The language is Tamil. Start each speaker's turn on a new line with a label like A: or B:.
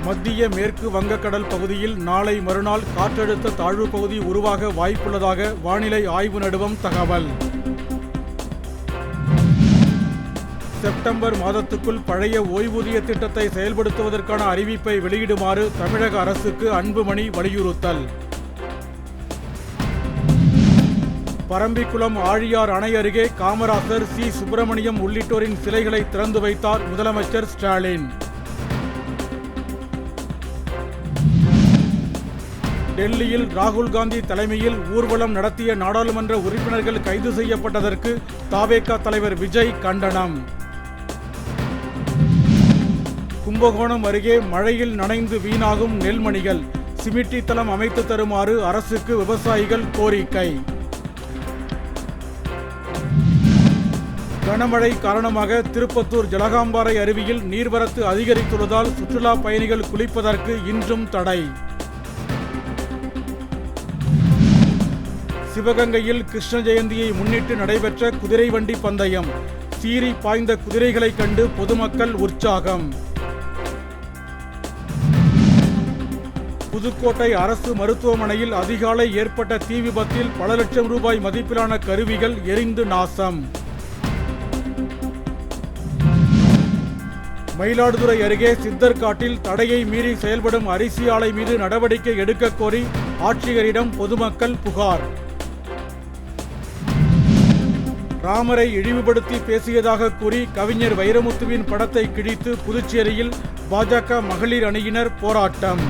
A: மத்திய மேற்கு வங்கக்கடல் பகுதியில் நாளை மறுநாள் காற்றழுத்த தாழ்வு பகுதி உருவாக வாய்ப்புள்ளதாக வானிலை ஆய்வு நடுவம் தகவல். செப்டம்பர் மாதத்துக்குள் பழைய ஓய்வூதிய திட்டத்தை செயல்படுத்துவதற்கான அறிவிப்பை வெளியிடுமாறு தமிழக அரசுக்கு அன்புமணி வலியுறுத்தல். பரம்பிக்குளம் ஆழியார் அணை அருகே காமராசர், சி. சுப்பிரமணியம் உள்ளிட்டோரின் சிலைகளை திறந்து வைத்தார் முதலமைச்சர் ஸ்டாலின். டெல்லியில் ராகுல் காந்தி தலைமையில் ஊர்வலம் நடத்திய நாடாளுமன்ற உறுப்பினர்கள் கைது செய்யப்பட்டதற்கு தவேக தலைவர் விஜய் கண்டனம். கும்பகோணம் அருகே மழையில் நனைந்து வீணாகும் நெல்மணிகள், சிமிட்டி தளம் அமைத்து தருமாறு அரசுக்கு விவசாயிகள் கோரிக்கை. கனமழை காரணமாக திருப்பத்தூர் ஜலகாம்பாறை அருவியில் நீர்வரத்து அதிகரித்துள்ளதால் சுற்றுலா பயணிகள் குளிப்பதற்கு இன்றும் தடை. சிவகங்கையில் கிருஷ்ண ஜெயந்தியை முன்னிட்டு நடைபெற்ற குதிரை வண்டி பந்தயம், சீறி பாய்ந்த குதிரைகளை கண்டு பொதுமக்கள் உற்சாகம். புதுக்கோட்டை அரசு மருத்துவமனையில் அதிகாலை ஏற்பட்ட தீ விபத்தில் பல லட்சம் ரூபாய் மதிப்பிலான கருவிகள் எரிந்து நாசம். மயிலாடுதுறை அருகே சித்தர்காட்டில் தடையை மீறி செயல்படும் அரிசி ஆலை மீது நடவடிக்கை எடுக்க கோரி ஆட்சியரிடம் பொதுமக்கள் புகார். ராமரை இழிவுபடுத்தி பேசியதாக கூறி கவிஞர் வைரமுத்துவின் படத்தை கிழித்து புதுச்சேரியில் பாஜக மகளிர் அணியினர் போராட்டம்.